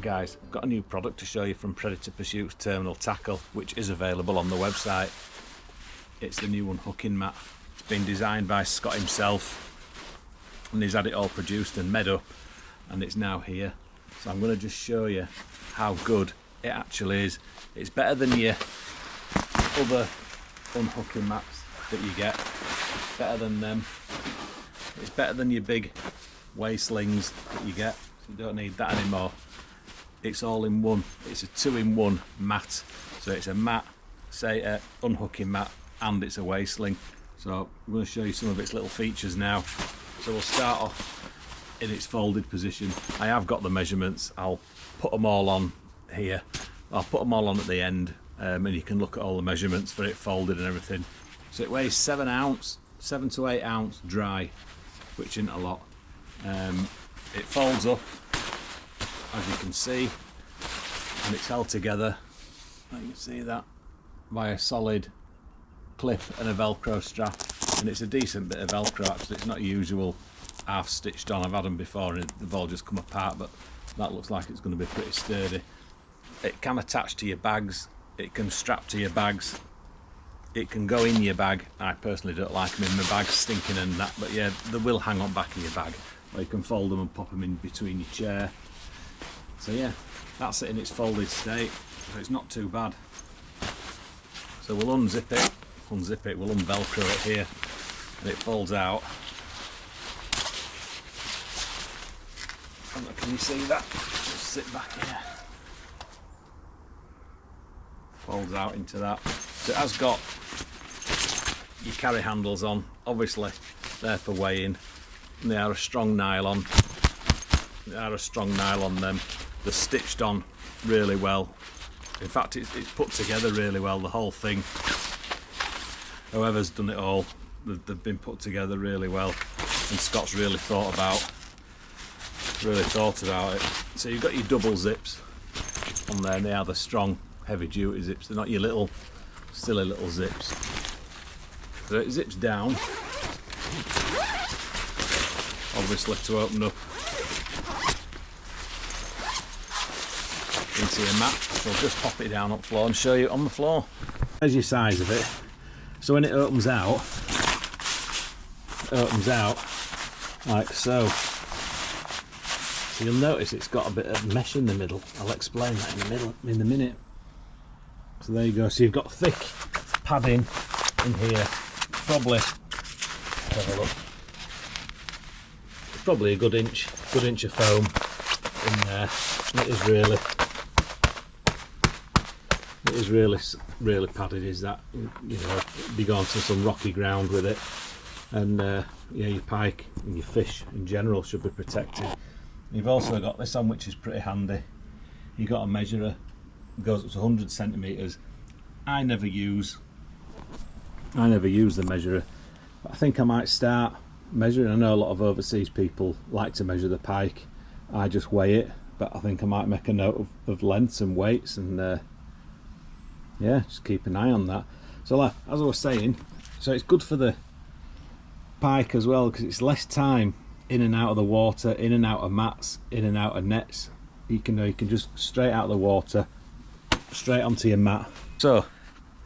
guys, I've got a new product to show you from Predator Pursuit's Terminal Tackle, which is available on the website. It's the new unhooking mat. It's been designed by Scott himself, and he's had it all produced and made up, and it's now here. So I'm going to just show you how good it actually is. It's better than your other unhooking mats that you get. Better than them. It's better than your big way slings that you get. So you don't need that anymore. It's all in one. It's a 2-in-1 mat. So it's a mat, say a unhooking mat, and it's a way sling. So I'm going to show you some of its little features now. So we'll start off in its folded position. I have got the measurements. I'll put them all on here. I'll put them all on at the end, and you can look at all the measurements for it folded and everything. So it weighs 7 to 8 ounce dry, which isn't a lot. It folds up, as you can see, and it's held together, you can see that, by a solid clip and a velcro strap. And it's a decent bit of velcro actually. It's not usual half stitched on. I've had them before and they've all just come apart, but that looks like it's going to be pretty sturdy. It can attach to your bags, it can strap to your bags, it can go in your bag. I personally don't like them in my bag, stinking and that, but yeah, they will hang on back of your bag, or you can fold them and pop them in between your chair. So yeah, that's it in its folded state, so it's not too bad. So we'll unzip it, we'll unvelcro it here, and it folds out. Can you see that? Just sit back here. Folds out into that. So it has got your carry handles on, obviously they're for weighing, and they are a strong nylon. Them. They're stitched on really well. In fact, it's put together really well, the whole thing. Whoever's done it all, they've been put together really well, and Scott's really thought about it. So you've got your double zips on there, and they are the strong, heavy duty zips. They're not your little silly little zips. So it zips down, obviously, to open up into your mat. So I'll just pop it down up floor and show you on the floor. There's your size of it. So when it opens out like so. So you'll notice it's got a bit of mesh in the middle. I'll explain that in a minute. So there you go. So you've got thick padding in here. Probably, have a look. It's probably a good inch of foam in there. It is really padded. Is that, you know, be going to some rocky ground with it, and yeah, your pike and your fish in general should be protected. You've also got this on, which is pretty handy. You've got a measurer, it goes up to 100 centimeters. I never use the measurer, but I think I might start measuring. I know a lot of overseas people like to measure the pike. I just weigh it, but I think I might make a note of lengths and weights, and yeah, just keep an eye on that. So as I was saying, so it's good for the pike as well, because it's less time in and out of the water, in and out of mats, in and out of nets. You can just straight out of the water, straight onto your mat. So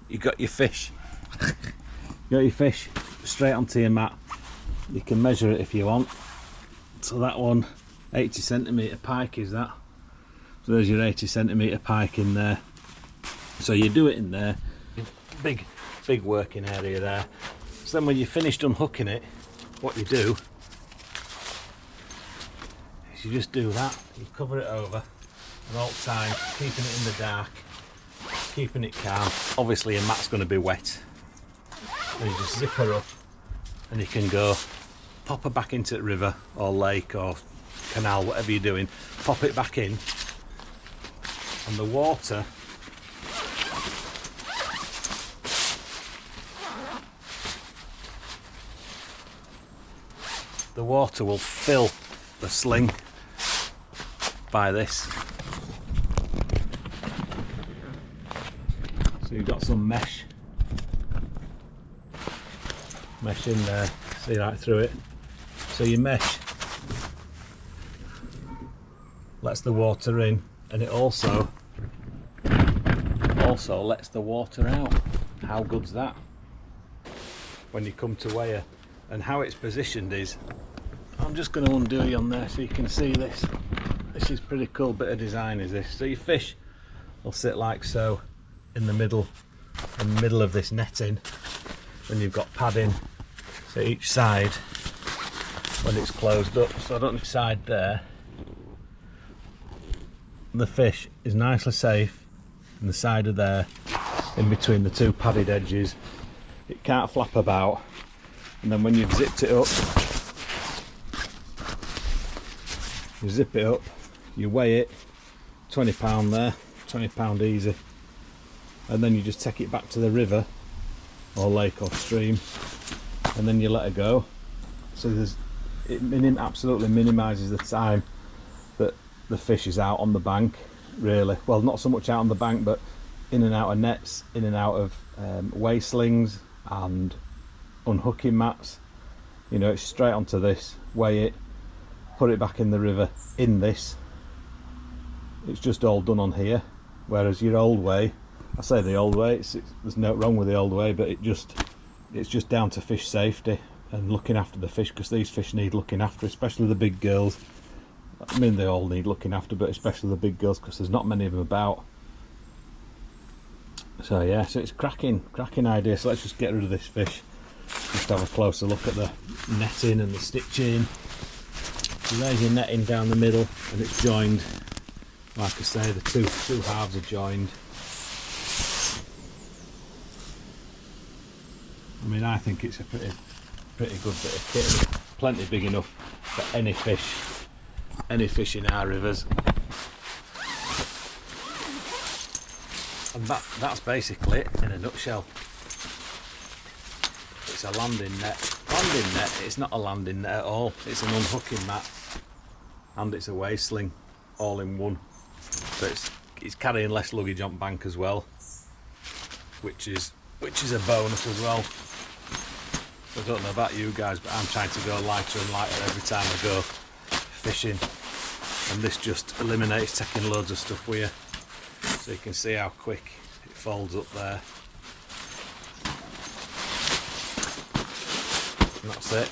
you got your fish. Straight onto your mat. You can measure it if you want. So that one, 80 centimeter pike is that. So there's your 80 centimeter pike in there. So you do it in there, big working area there. So then when you're finished unhooking it, what you do is you just do that. You cover it over at all times, keeping it in the dark, keeping it calm. Obviously your mat's going to be wet. And you just zip her up, and you can go pop her back into the river or lake or canal, whatever you're doing. Pop it back in, and the water will fill the sling by this. So you've got some mesh in there, see right through it. So your mesh lets the water in, and it also lets the water out. How good's that? When you come to weigh her, and how it's positioned is, I'm just going to undo you on there so you can see this. This is pretty cool bit of design, is this. So your fish will sit like so in the middle of this netting, and you've got padding so each side when it's closed up. So I don't know, side there, the fish is nicely safe in the side of there, in between the two padded edges. It can't flap about, and then when you've zipped it up, you zip it up, you weigh it, £20 there, £20 easy, and then you just take it back to the river or lake or stream, and then you let her go. So it absolutely minimises the time that the fish is out on the bank, really. Well, not so much out on the bank, but in and out of nets, in and out of weigh slings and unhooking mats. You know, it's straight onto this, weigh it, put it back in the river in this. It's just all done on here. Whereas your old way, I say the old way, there's no wrong with the old way, but it's just down to fish safety and looking after the fish, because these fish need looking after, especially the big girls. I mean, they all need looking after, but especially the big girls, because there's not many of them about. So yeah, so it's cracking idea. So let's just get rid of this fish, just have a closer look at the netting and the stitching. So there's your netting down the middle, and it's joined, like I say, the two halves are joined. I mean, I think it's a pretty good bit of kit, plenty big enough for any fish in our rivers. And that's basically it in a nutshell. It's a landing net. Landing net, it's not a landing net at all. It's an unhooking mat, and it's a weigh sling, all in one. So it's carrying less luggage on bank as well, which is a bonus as well. I don't know about you guys, but I'm trying to go lighter and lighter every time I go fishing, and this just eliminates taking loads of stuff with you. So you can see how quick it folds up there. And that's it.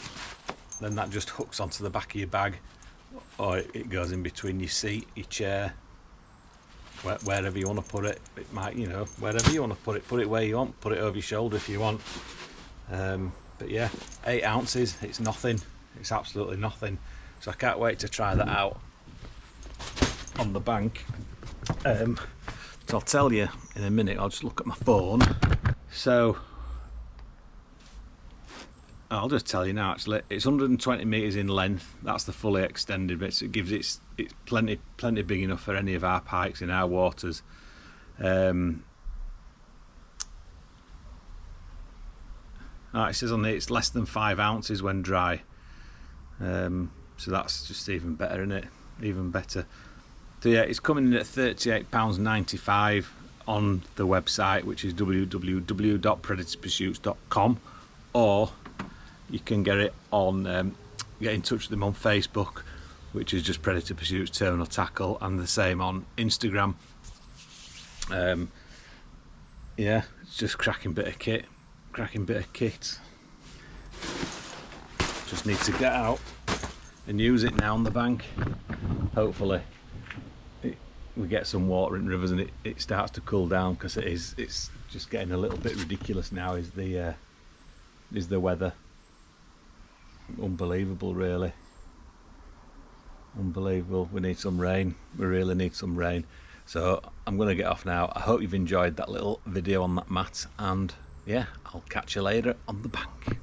Then that just hooks onto the back of your bag, or it goes in between your seat, your chair, wherever you want to put it. It might, you know, wherever you want to put it where you want, put it over your shoulder if you want. But yeah, 8 ounces, it's nothing, it's absolutely nothing. So I can't wait to try that out on the bank. So I'll tell you in a minute. I'll just look at my phone. So I'll just tell you now, actually, it's 120 metres in length. That's the fully extended bit, so it gives it's plenty big enough for any of our pikes in our waters. It says on there it's less than 5 ounces when dry, so that's just even better, isn't it? Even better. So yeah, it's coming in at £38.95 on the website, which is www.predatorpursuits.com, or you can get it on get in touch with them on Facebook, which is just Predator Pursuits Terminal Tackle, and the same on Instagram. Yeah, it's just cracking bit of kit. Just need to get out and use it now on the bank. Hopefully we get some water in rivers and it starts to cool down, because it's just getting a little bit ridiculous now. Is the weather unbelievable, really unbelievable. We need some rain, we really need some rain. So I'm going to get off now. I hope you've enjoyed that little video on that mat, and yeah, I'll catch you later on the bank.